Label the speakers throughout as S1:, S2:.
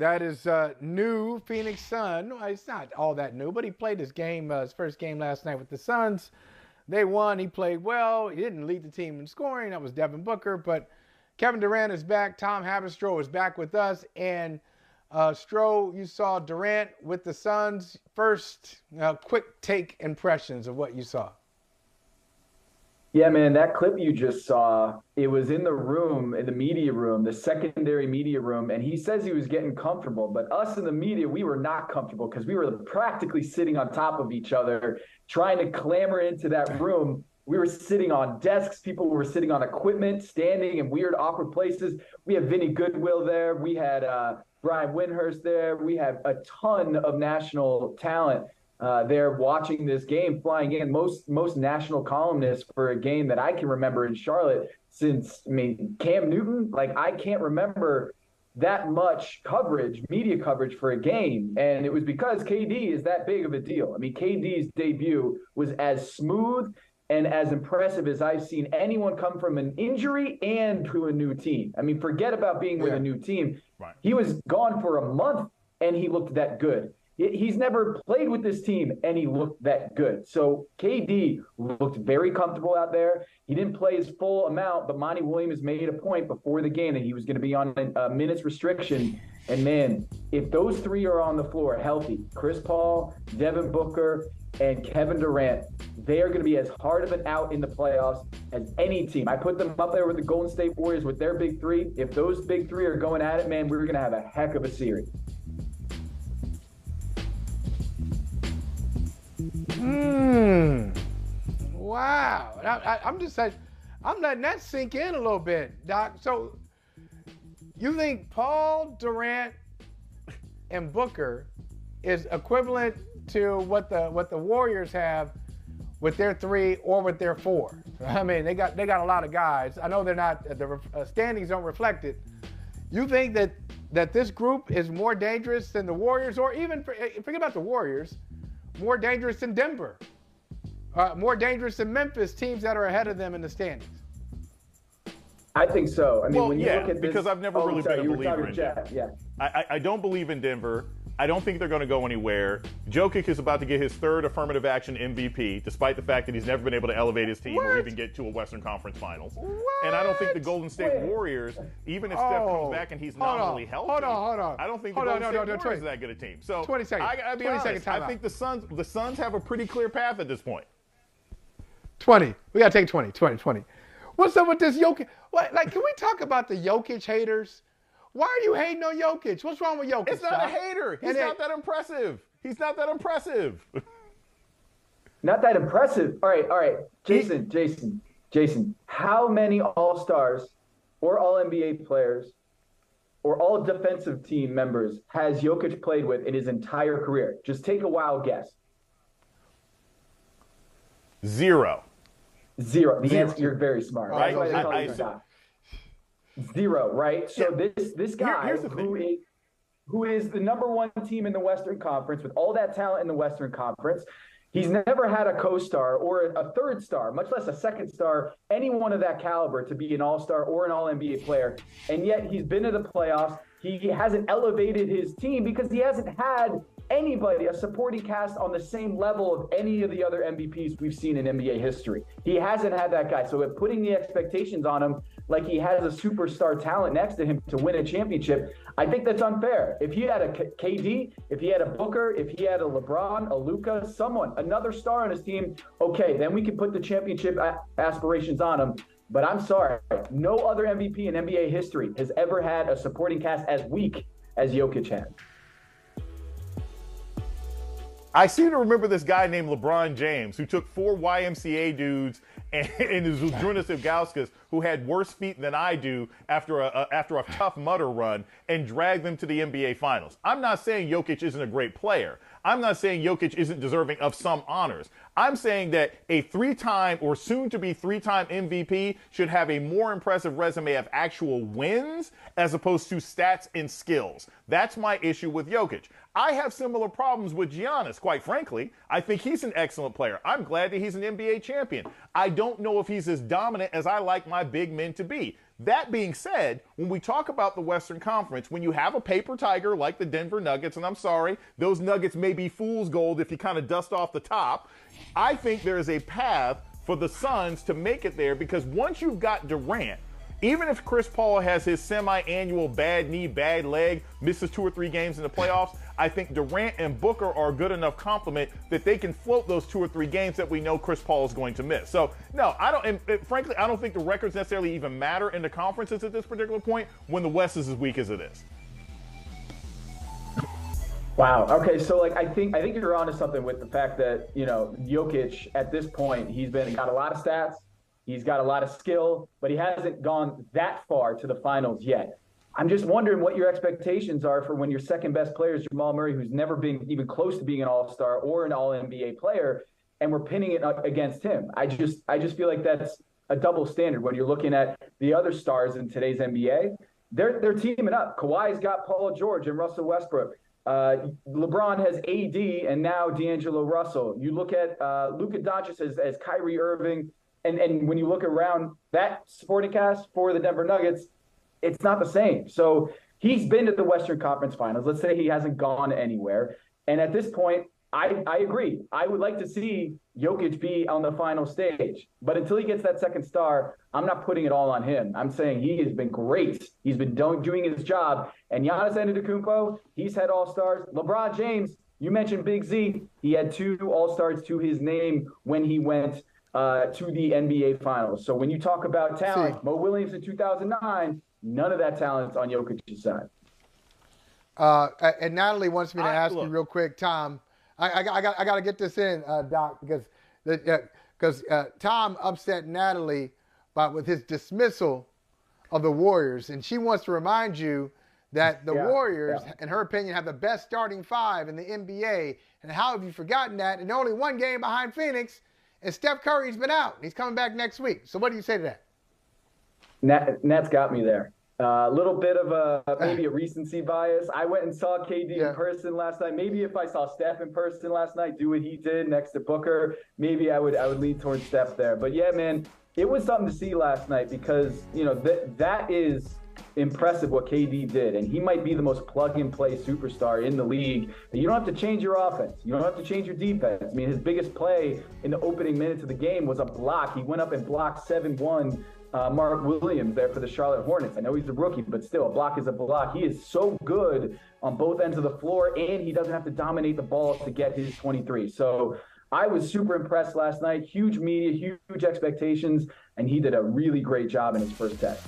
S1: That is new Phoenix Sun. Well, it's not all that new, but he played his game, his first game last night with the Suns. They won. He played well. He didn't lead the team in scoring. That was Devin Booker. But Kevin Durant is back. Tom Haberstroh is back with us. And Stroh, you saw Durant with the Suns. First, quick take impressions of what you saw.
S2: Yeah, man, that clip you just saw, it was in the room, in the media room, the secondary media room, and he says he was getting comfortable. But us in the media, we were not comfortable because we were practically sitting on top of each other, trying to clamber into that room. We were sitting on desks. People were sitting on equipment, standing in weird, awkward places. We had Vinny Goodwill there. We had Brian Windhurst there. We had a ton of national talent there watching this game, flying in. Most national columnists for a game that I can remember in Charlotte since, Cam Newton, I can't remember that much coverage, media coverage for a game. And it was because KD is that big of a deal. KD's debut was as smooth and as impressive as I've seen anyone come from an injury and to a new team. Forget about being with a new team. Right. He was gone for a month and he looked that good. He's never played with this team, and he looked that good. So KD looked very comfortable out there. He didn't play his full amount, but Monty Williams made a point before the game that he was going to be on a minutes restriction. And, man, if those three are on the floor healthy, Chris Paul, Devin Booker, and Kevin Durant, they are going to be as hard of an out in the playoffs as any team. I put them up there with the Golden State Warriors with their big three. If those big three are going at it, man, we're going to have a heck of a series.
S1: Wow. I'm letting that sink in a little bit, Doc. So you think Paul, Durant, and Booker is equivalent to what the Warriors have with their three or with their four? They got a lot of guys. I know they're not, the standings don't reflect it. You think that this group is more dangerous than the Warriors, or even, forget about the Warriors, more dangerous than Denver, more dangerous than Memphis, teams that are ahead of them in the standings?
S2: I think so.
S3: When
S2: you look at this,
S3: because I've never really been a believer in Denver.
S2: Yeah.
S3: I don't believe in Denver. I don't think they're going to go anywhere. Jokic is about to get his third affirmative action MVP, despite the fact that he's never been able to elevate his team or even get to a Western Conference Finals. And I don't think the Golden State Warriors, even if Steph comes back and he's nominally healthy,
S1: hold on.
S3: I don't think the Golden State Warriors is that good a team. So
S1: 20 seconds.
S3: I be honest, I think the Suns have a pretty clear path at this point.
S1: 20. We got to take 20. What's up with this Jokic? Can we talk about the Jokic haters? Why are you hating on Jokic? What's wrong with Jokic?
S3: It's not a hater. He's not that impressive.
S2: Not that impressive. All right. Jason, how many All-Stars or All-NBA players or all defensive team members has Jokic played with in his entire career? Just take a wild guess.
S3: Zero.
S2: The answer, you're very smart.
S3: Right?
S2: That's why they call you Doc. Zero, right? So this guy who is the number one team in the Western Conference with all that talent in the Western Conference, he's never had a co-star or a third star, much less a second star, any one of that caliber to be an all-star or an all-NBA player. And yet he's been to the playoffs. He hasn't elevated his team because he hasn't had anybody, a supporting cast on the same level of any of the other MVPs we've seen in NBA history. He hasn't had that guy. So putting the expectations on him like he has a superstar talent next to him to win a championship, I think that's unfair. If he had a KD, if he had a Booker, if he had a LeBron, a Luka, another star on his team, okay, then we can put the championship aspirations on him. But I'm sorry, no other MVP in NBA history has ever had a supporting cast as weak as Jokic had.
S3: I seem to remember this guy named LeBron James who took 4 YMCA dudes and Zydrunas Ilgauskas who had worse feet than I do after a Tough Mudder run and dragged them to the NBA Finals. I'm not saying Jokic isn't a great player. I'm not saying Jokic isn't deserving of some honors. I'm saying that a 3-time or soon-to-be 3-time MVP should have a more impressive resume of actual wins as opposed to stats and skills. That's my issue with Jokic. I have similar problems with Giannis, quite frankly. I think he's an excellent player. I'm glad that he's an NBA champion. I don't know if he's as dominant as I like my big men to be. That being said, when we talk about the Western Conference, when you have a paper tiger like the Denver Nuggets, and I'm sorry, those Nuggets may be fool's gold if you kind of dust off the top, I think there is a path for the Suns to make it there, because once you've got Durant, even if Chris Paul has his semi-annual bad knee, bad leg, misses 2 or 3 games in the playoffs, I think Durant and Booker are a good enough complement that they can float those 2 or 3 games that we know Chris Paul is going to miss. So, no, I don't, and frankly, I don't think the records necessarily even matter in the conferences at this particular point when the West is as weak as it is.
S2: Wow. Okay. So, like, I think you're onto something with the fact that, you know, Jokic at this point, he's got a lot of stats. He's got a lot of skill, but he hasn't gone that far to the finals yet. I'm just wondering what your expectations are for when your second best player is Jamal Murray, who's never been even close to being an all-star or an all-NBA player, and we're pinning it against him. I just feel like that's a double standard when you're looking at the other stars in today's NBA. They're teaming up. Kawhi's got Paul George and Russell Westbrook. LeBron has AD and now D'Angelo Russell. You look at Luka Doncic as Kyrie Irving. And when you look around that supporting cast for the Denver Nuggets, it's not the same. So he's been to the Western Conference Finals. Let's say he hasn't gone anywhere. And at this point, I agree. I would like to see Jokic be on the final stage. But until he gets that second star, I'm not putting it all on him. I'm saying he has been great. He's been doing his job. And Giannis Antetokounmpo, he's had all-stars. LeBron James, you mentioned Big Z. He had 2 all-stars to his name when he went to the NBA Finals. So when you talk about talent, Mo Williams in 2009, none of that talent's on Jokic's side.
S1: And Natalie wants me to ask you real quick, Tom. I got to get this in, Doc, because Tom upset Natalie with his dismissal of the Warriors, and she wants to remind you that the Warriors, in her opinion, have the best starting 5 in the NBA. And how have you forgotten that? And they're only 1 game behind Phoenix. And Steph Curry's been out. He's coming back next week. So what do you say to that?
S2: Nat's got me there. A little bit of maybe a recency bias. I went and saw KD in person last night. Maybe if I saw Steph in person last night, do what he did next to Booker, maybe I would lean towards Steph there. But yeah, man, it was something to see last night because, you know, that is impressive what KD did, and he might be the most plug-and-play superstar in the league. You don't have to change your offense. You don't have to change your defense. I mean, his biggest play in the opening minutes of the game was a block. He went up and blocked 7-1 Mark Williams there for the Charlotte Hornets. I know he's a rookie, but still, a block is a block. He is so good on both ends of the floor, and he doesn't have to dominate the ball to get his 23. So I was super impressed last night. Huge media, huge expectations, and he did a really great job in his first test.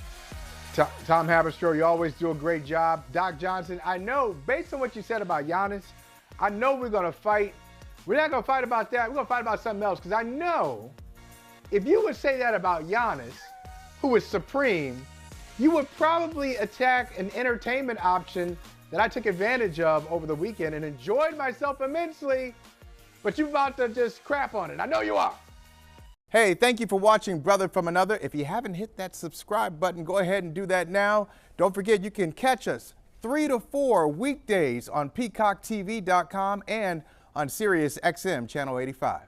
S1: Tom Haberstroh, you always do a great job. Doc Johnson, I know, based on what you said about Giannis, I know we're going to fight. We're not going to fight about that. We're going to fight about something else, because I know if you would say that about Giannis, who is supreme, you would probably attack an entertainment option that I took advantage of over the weekend and enjoyed myself immensely, but you're about to just crap on it. I know you are. Hey, thank you for watching Brother from Another. If you haven't hit that subscribe button, go ahead and do that now. Don't forget, you can catch us 3 to 4 weekdays on PeacockTV.com and on Sirius XM Channel 85.